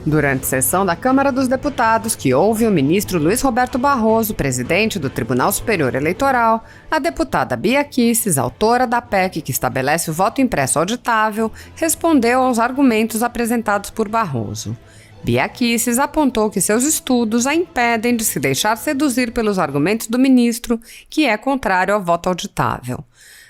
Durante sessão da Câmara dos Deputados, que houve o ministro Luiz Roberto Barroso, presidente do Tribunal Superior Eleitoral, a deputada Bia Kicis, autora da PEC que estabelece o voto impresso auditável, respondeu aos argumentos apresentados por Barroso. Bia Kicis apontou que seus estudos a impedem de se deixar seduzir pelos argumentos do ministro, que é contrário ao voto auditável.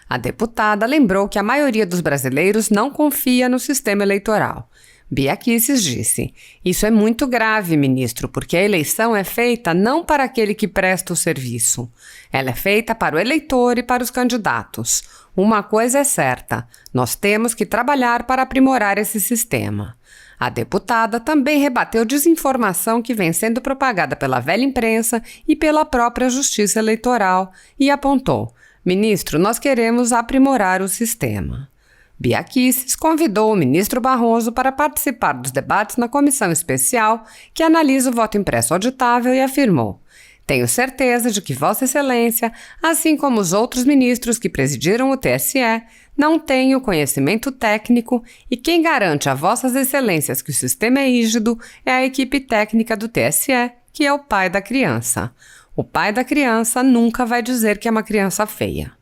A deputada lembrou que a maioria dos brasileiros não confia no sistema eleitoral. Bia Kicis disse: "Isso é muito grave, ministro, porque a eleição é feita não para aquele que presta o serviço. Ela é feita para o eleitor e para os candidatos. Uma coisa é certa, nós temos que trabalhar para aprimorar esse sistema." A deputada também rebateu desinformação que vem sendo propagada pela velha imprensa e pela própria Justiça Eleitoral e apontou: "Ministro, nós queremos aprimorar o sistema." Bia Kicis convidou o ministro Barroso para participar dos debates na comissão especial que analisa o voto impresso auditável e afirmou: "Tenho certeza de que Vossa Excelência, assim como os outros ministros que presidiram o TSE, não têm o conhecimento técnico e quem garante a Vossas Excelências que o sistema é rígido é a equipe técnica do TSE, que é o pai da criança. O pai da criança nunca vai dizer que é uma criança feia."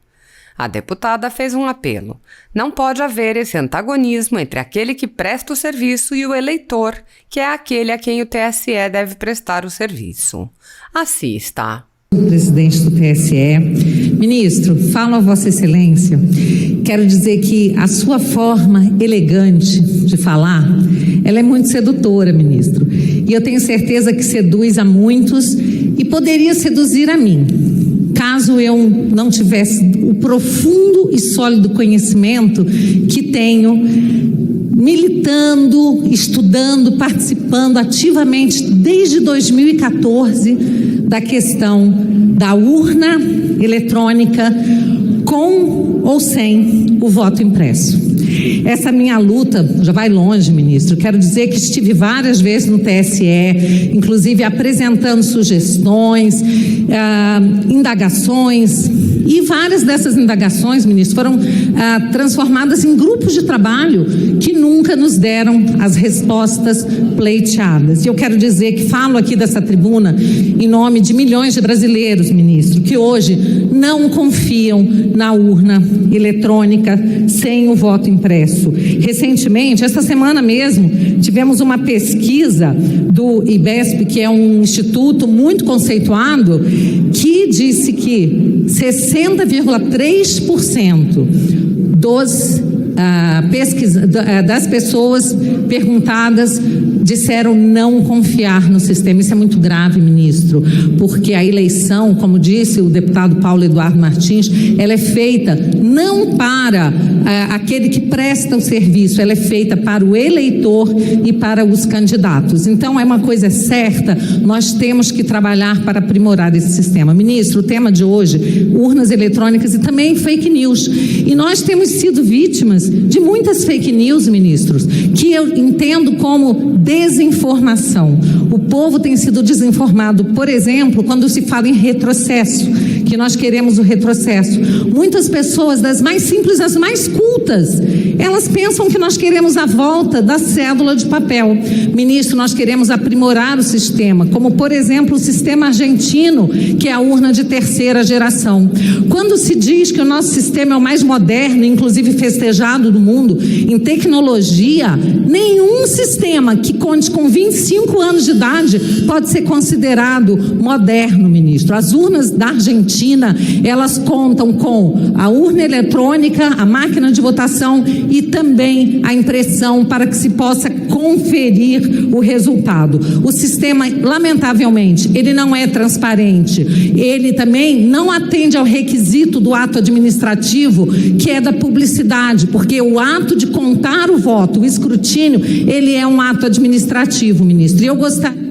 A deputada fez um apelo: não pode haver esse antagonismo entre aquele que presta o serviço e o eleitor, que é aquele a quem o TSE deve prestar o serviço. Assista. Presidente do TSE, ministro, falo a Vossa Excelência, quero dizer que a sua forma elegante de falar, ela é muito sedutora, ministro, e eu tenho certeza que seduz a muitos e poderia seduzir a mim, caso eu não tivesse o profundo e sólido conhecimento que tenho, militando, estudando, participando ativamente desde 2014 da questão da urna eletrônica com ou sem o voto impresso. Essa minha luta já vai longe, ministro. Quero dizer que estive várias vezes no TSE, inclusive apresentando sugestões, indagações, e várias dessas indagações, ministro, foram transformadas em grupos de trabalho que nunca nos deram as respostas pleiteadas. E eu quero dizer que falo aqui dessa tribuna em nome de milhões de brasileiros, ministro, que hoje não confiam na urna eletrônica sem o voto impresso. Recentemente, esta semana mesmo, tivemos uma pesquisa do IBESP, que é um instituto muito conceituado, que disse que 60,3% das pessoas perguntadas disseram não confiar no sistema. Isso é muito grave, ministro, porque a eleição, como disse o deputado Paulo Eduardo Martins, ela é feita não para aquele que presta o serviço, ela é feita para o eleitor e para os candidatos. Então, é uma coisa certa, nós temos que trabalhar para aprimorar esse sistema. Ministro, o tema de hoje, urnas eletrônicas e também fake news. E nós temos sido vítimas de muitas fake news, ministros, que eu entendo como desinformação. O povo tem sido desinformado, por exemplo, quando se fala em retrocesso, que nós queremos o retrocesso. Muitas pessoas, das mais simples às mais cultas, elas pensam que nós queremos a volta da cédula de papel. Ministro, nós queremos aprimorar o sistema, como, por exemplo, o sistema argentino, que é a urna de terceira geração. Quando se diz que o nosso sistema é o mais moderno, inclusive festejado do mundo, em tecnologia, nenhum sistema que conte com 25 anos de idade pode ser considerado moderno, ministro. As urnas da Argentina, elas contam com a urna eletrônica, a máquina de votação e também a impressão para que se possa conferir o resultado. O sistema, lamentavelmente, ele não é transparente. Ele também não atende ao requisito do ato administrativo, que é da publicidade, porque o ato de contar o voto, o escrutínio, ele é um ato administrativo, ministro. E eu gostaria...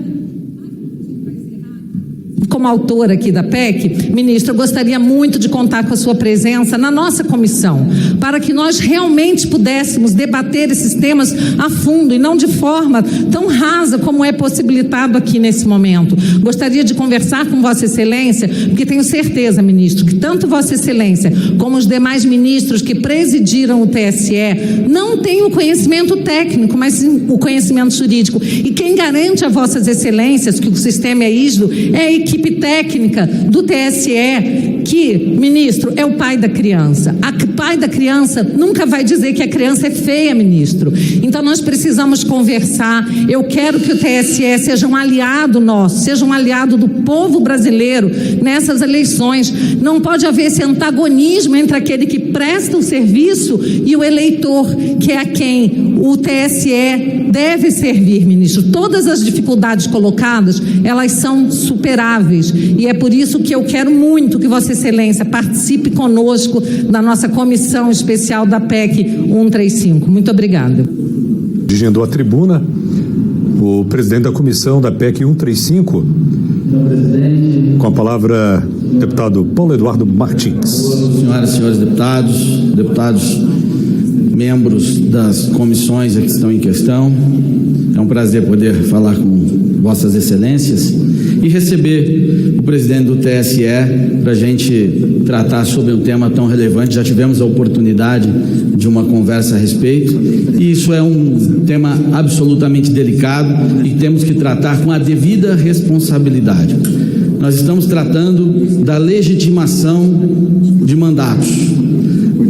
como autora aqui da PEC, ministro, eu gostaria muito de contar com a sua presença na nossa comissão, para que nós realmente pudéssemos debater esses temas a fundo e não de forma tão rasa como é possibilitado aqui nesse momento. Gostaria de conversar com Vossa Excelência, porque tenho certeza, ministro, que tanto Vossa Excelência como os demais ministros que presidiram o TSE não têm o conhecimento técnico, mas sim o conhecimento jurídico. E quem garante a Vossas Excelências que o sistema é rígido é a equipe técnica do TSE, que, ministro, é o pai da criança. O pai da criança nunca vai dizer que a criança é feia, ministro. Então nós precisamos conversar. Eu quero que o TSE seja um aliado nosso, seja um aliado do povo brasileiro nessas eleições. Não pode haver esse antagonismo entre aquele que presta o serviço e o eleitor, que é a quem o TSE deve servir, ministro. Todas as dificuldades colocadas, elas são superáveis, e é por isso que eu quero muito que Vossa Excelência participe conosco da nossa comissão especial da PEC 135. Muito obrigada. Dirigindo a tribuna, o presidente da comissão da PEC 135, com a palavra, deputado Paulo Eduardo Martins. Senhoras e senhores deputados, membros das comissões que estão em questão, é um prazer poder falar com Vossas Excelências e receber o presidente do TSE para a gente tratar sobre um tema tão relevante. Já tivemos a oportunidade de uma conversa a respeito, e isso é um tema absolutamente delicado e temos que tratar com a devida responsabilidade. Nós estamos tratando da legitimação de mandatos,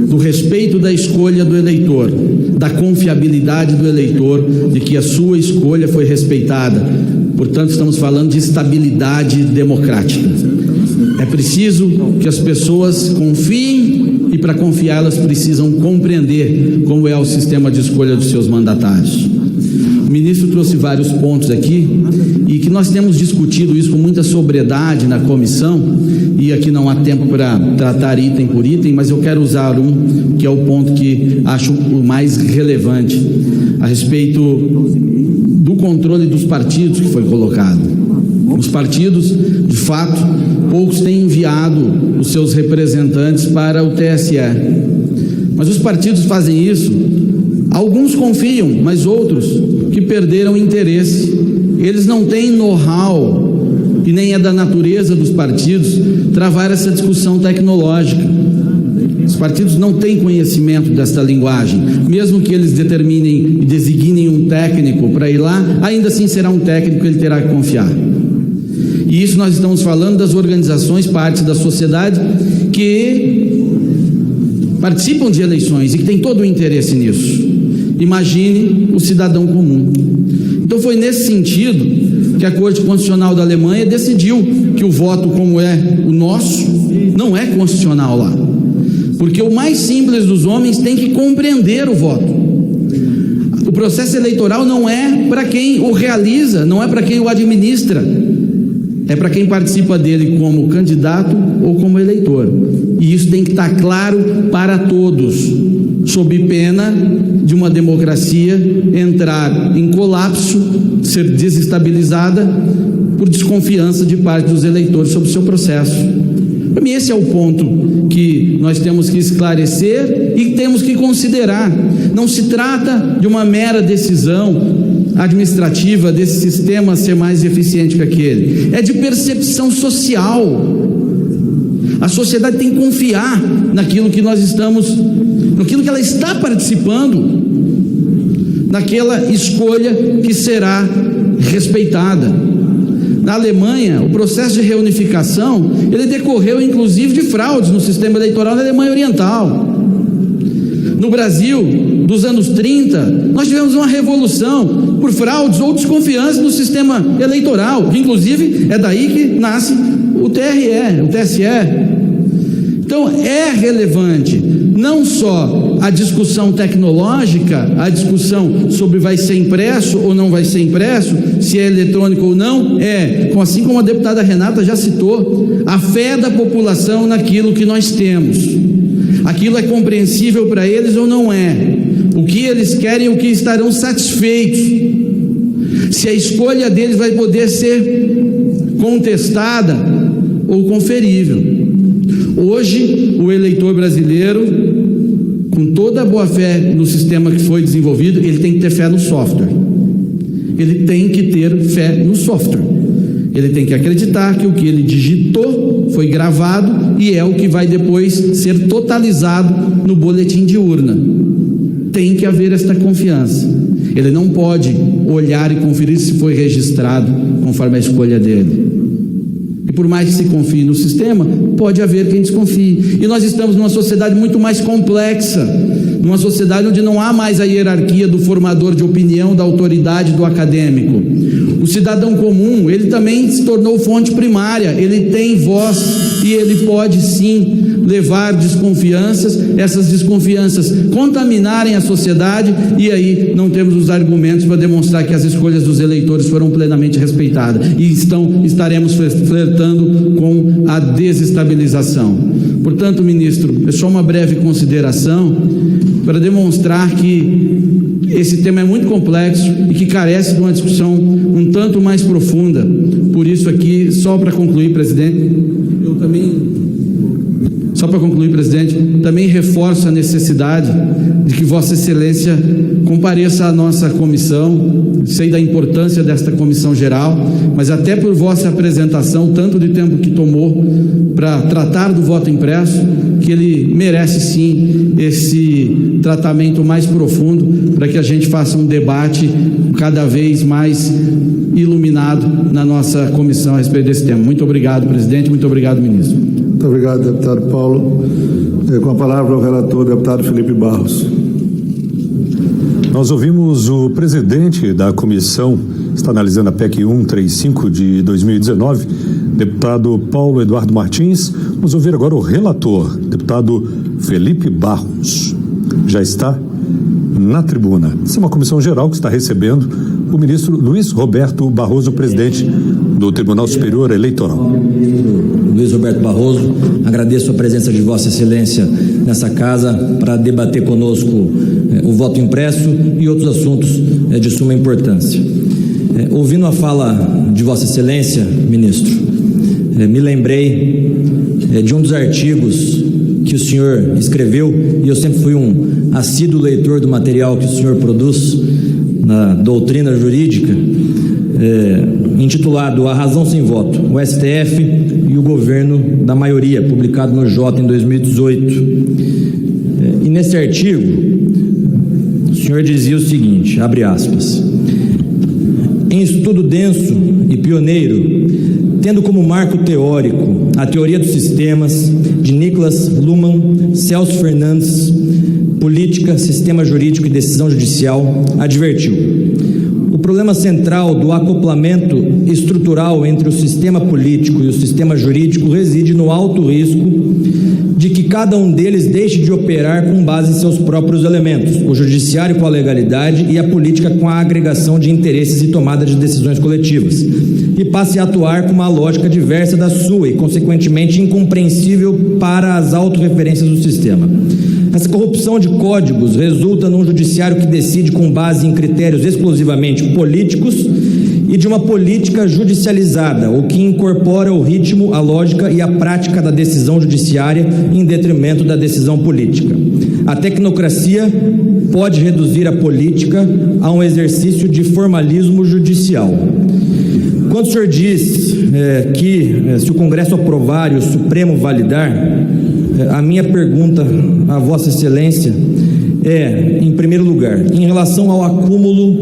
do respeito da escolha do eleitor, da confiabilidade do eleitor, de que a sua escolha foi respeitada. Portanto, estamos falando de estabilidade democrática. É preciso que as pessoas confiem, e para confiar elas precisam compreender como é o sistema de escolha dos seus mandatários. O ministro trouxe vários pontos aqui e que nós temos discutido isso com muita sobriedade na comissão, e aqui não há tempo para tratar item por item, mas eu quero usar um que é o ponto que acho o mais relevante a respeito do controle dos partidos que foi colocado. Os partidos, de fato, poucos têm enviado os seus representantes para o TSE, mas os partidos fazem isso. Alguns confiam, mas outros que perderam interesse. Eles não têm know-how, e nem é da natureza dos partidos travar essa discussão tecnológica. Os partidos não têm conhecimento desta linguagem. Mesmo que eles determinem e designem um técnico para ir lá, ainda assim será um técnico que ele terá que confiar. E isso nós estamos falando das organizações, partes da sociedade que participam de eleições e que têm todo o interesse nisso. Imagine o cidadão comum. Então foi nesse sentido que a Corte Constitucional da Alemanha decidiu que o voto, como é o nosso, não é constitucional lá. Porque o mais simples dos homens tem que compreender o voto. O processo eleitoral não é para quem o realiza, não é para quem o administra, é para quem participa dele como candidato ou como eleitor. E isso tem que estar claro para todos, sob pena de uma democracia entrar em colapso, ser desestabilizada por desconfiança de parte dos eleitores sobre o seu processo. Para mim, esse é o ponto que nós temos que esclarecer e temos que considerar. Não se trata de uma mera decisão administrativa desse sistema ser mais eficiente que aquele. É de percepção social. A sociedade tem que confiar naquilo que nós estamos, naquilo que ela está participando, naquela escolha que será respeitada. Na Alemanha, o processo de reunificação, ele decorreu inclusive de fraudes no sistema eleitoral na Alemanha Oriental. No Brasil, dos anos 30, nós tivemos uma revolução por fraudes ou desconfiança no sistema eleitoral, que inclusive é daí que nasce o TSE. Então é relevante não só a discussão tecnológica, a discussão sobre vai ser impresso ou não vai ser impresso, se é eletrônico ou não, assim como a deputada Renata já citou, a fé da população naquilo que nós temos. Aquilo é compreensível para eles ou não é? O que eles querem e o que estarão satisfeitos? Se a escolha deles vai poder ser contestada ou conferível. Hoje, o eleitor brasileiro, com toda a boa-fé no sistema que foi desenvolvido, ele tem que ter fé no software. Ele tem que ter fé no software. Ele tem que acreditar que o que ele digitou foi gravado e é o que vai depois ser totalizado no boletim de urna. Tem que haver esta confiança. Ele não pode olhar e conferir se foi registrado conforme a escolha dele. E por mais que se confie no sistema, pode haver quem desconfie. E nós estamos numa sociedade muito mais complexa, numa sociedade onde não há mais a hierarquia do formador de opinião, da autoridade, do acadêmico. O cidadão comum, ele também se tornou fonte primária, ele tem voz e ele pode sim levar desconfianças, essas desconfianças contaminarem a sociedade, e aí não temos os argumentos para demonstrar que as escolhas dos eleitores foram plenamente respeitadas e estaremos flertando com a desestabilização. Portanto, ministro, é só uma breve consideração para demonstrar que esse tema é muito complexo e que carece de uma discussão um tanto mais profunda. Por isso aqui, só para concluir, presidente, também reforço a necessidade de que Vossa Excelência compareça à nossa comissão. Sei da importância desta comissão geral, mas até por vossa apresentação, tanto de tempo que tomou para tratar do voto impresso, que ele merece sim esse tratamento mais profundo para que a gente faça um debate cada vez mais iluminado na nossa comissão a respeito desse tema. Muito obrigado, presidente. Muito obrigado, ministro. Muito obrigado, deputado Paulo. Com a palavra o relator, deputado Felipe Barros. Nós ouvimos o presidente da comissão, está analisando a PEC 135 de 2019, deputado Paulo Eduardo Martins. Vamos ouvir agora o relator, deputado Felipe Barros. Já está na tribuna. Essa é uma comissão geral que está recebendo o ministro Luiz Roberto Barroso, presidente do Tribunal Superior Eleitoral. Luiz Roberto Barroso, agradeço a presença de Vossa Excelência nessa casa para debater conosco o voto impresso e outros assuntos de suma importância. Ouvindo a fala de Vossa Excelência, ministro, me lembrei de um dos artigos que o senhor escreveu, e eu sempre fui um assíduo leitor do material que o senhor produz na doutrina jurídica, intitulado A Razão Sem Voto, o STF e o Governo da Maioria, publicado no Jota em 2018. E nesse artigo, o senhor dizia o seguinte, abre aspas: em estudo denso e pioneiro, tendo como marco teórico a teoria dos sistemas de Niklas Luhmann, Celso Fernandes, Política, Sistema Jurídico e Decisão Judicial, advertiu: o problema central do acoplamento estrutural entre o sistema político e o sistema jurídico reside no alto risco de que cada um deles deixe de operar com base em seus próprios elementos, o judiciário com a legalidade e a política com a agregação de interesses e tomada de decisões coletivas, e passe a atuar com uma lógica diversa da sua e, consequentemente, incompreensível para as autorreferências do sistema. Essa corrupção de códigos resulta num judiciário que decide com base em critérios exclusivamente políticos e de uma política judicializada, o que incorpora o ritmo, a lógica e a prática da decisão judiciária em detrimento da decisão política. A tecnocracia pode reduzir a política a um exercício de formalismo judicial. Quando o senhor diz que se o Congresso aprovar e o Supremo validar, a minha pergunta a Vossa Excelência é, em primeiro lugar, em relação ao acúmulo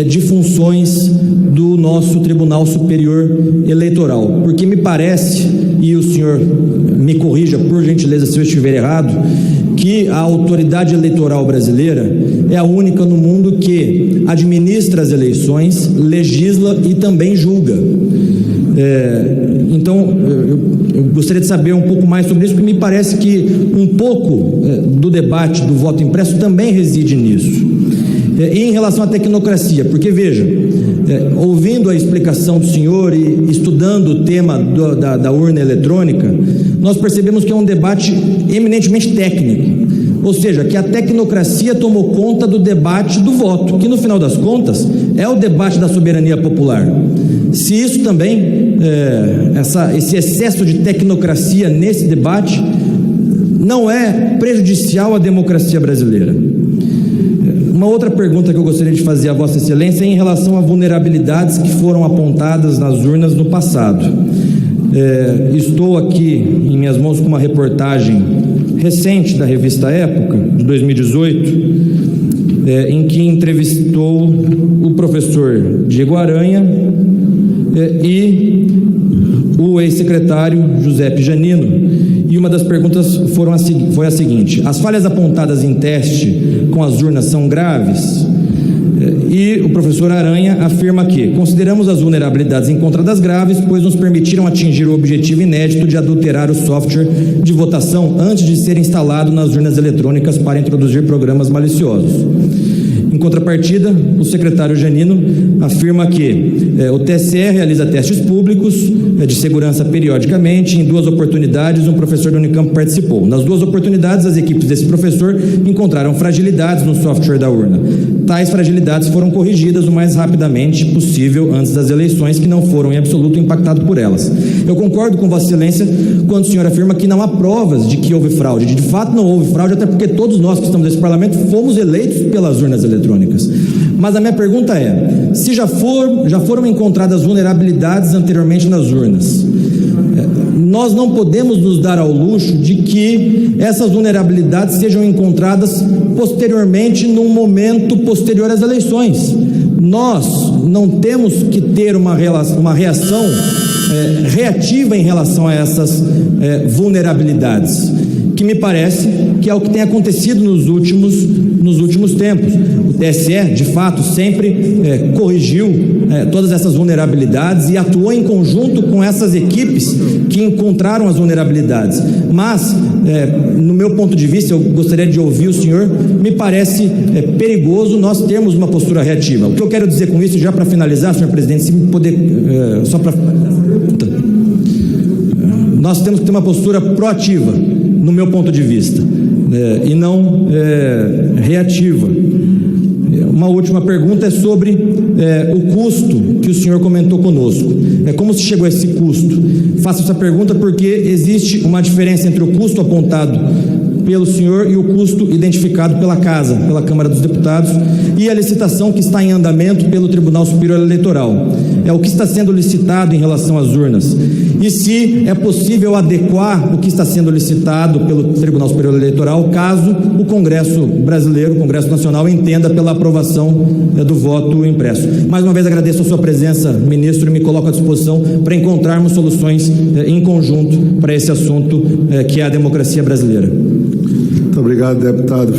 de funções do nosso Tribunal Superior Eleitoral, porque me parece, e o senhor me corrija por gentileza se eu estiver errado, que a autoridade eleitoral brasileira é a única no mundo que administra as eleições, legisla e também julga. Então, eu gostaria de saber um pouco mais sobre isso, porque me parece que um pouco do debate do voto impresso também reside nisso. E em relação à tecnocracia, porque veja, ouvindo a explicação do senhor e estudando o tema da urna eletrônica, nós percebemos que é um debate eminentemente técnico, ou seja, que a tecnocracia tomou conta do debate do voto, que no final das contas é o debate da soberania popular. Se isso também, esse excesso de tecnocracia nesse debate não é prejudicial à democracia brasileira. Uma outra pergunta que eu gostaria de fazer a Vossa Excelência é em relação a vulnerabilidades que foram apontadas nas urnas no passado. Estou aqui em minhas mãos com uma reportagem recente da revista Época, de 2018, em que entrevistou o professor Diego Aranha e o ex-secretário Giuseppe Janino. E uma das perguntas foi a seguinte: as falhas apontadas em teste com as urnas são graves? E o professor Aranha afirma que consideramos as vulnerabilidades encontradas graves, pois nos permitiram atingir o objetivo inédito de adulterar o software de votação antes de ser instalado nas urnas eletrônicas para introduzir programas maliciosos. Em contrapartida, o secretário Janino afirma que o TSE realiza testes públicos de segurança periodicamente. Em 2 oportunidades, um professor da Unicamp participou. Nas 2 oportunidades, as equipes desse professor encontraram fragilidades no software da urna. Tais fragilidades foram corrigidas o mais rapidamente possível antes das eleições, que não foram em absoluto impactados por elas. Eu concordo com Vossa Excelência quando o senhor afirma que não há provas de que houve fraude. De fato, não houve fraude, até porque todos nós que estamos nesse parlamento fomos eleitos pelas urnas eletrônicas. Mas a minha pergunta é: se já foram encontradas vulnerabilidades anteriormente nas urnas, nós não podemos nos dar ao luxo de que essas vulnerabilidades sejam encontradas posteriormente, num momento posterior às eleições. Nós não temos que ter uma reação reativa em relação a essas vulnerabilidades, que me parece que é o que tem acontecido nos últimos tempos. O TSE, de fato, sempre corrigiu todas essas vulnerabilidades e atuou em conjunto com essas equipes que encontraram as vulnerabilidades. Mas, no meu ponto de vista, eu gostaria de ouvir o senhor, me parece perigoso nós termos uma postura reativa. O que eu quero dizer com isso, já para finalizar, senhor presidente, se me poder, só para finalizar essa pergunta, nós temos que ter uma postura proativa, no meu ponto de vista, e não reativa. Uma última pergunta é sobre o custo que o senhor comentou conosco. Como se chegou a esse custo? Faço essa pergunta porque existe uma diferença entre o custo apontado pelo senhor e o custo identificado pela Casa, pela Câmara dos Deputados, e a licitação que está em andamento pelo Tribunal Superior Eleitoral. O que está sendo licitado em relação às urnas. E se é possível adequar o que está sendo licitado pelo Tribunal Superior Eleitoral, caso o Congresso brasileiro, o Congresso Nacional, entenda pela aprovação do voto impresso. Mais uma vez agradeço a sua presença, ministro, e me coloco à disposição para encontrarmos soluções em conjunto para esse assunto que é a democracia brasileira. Muito obrigado, deputado.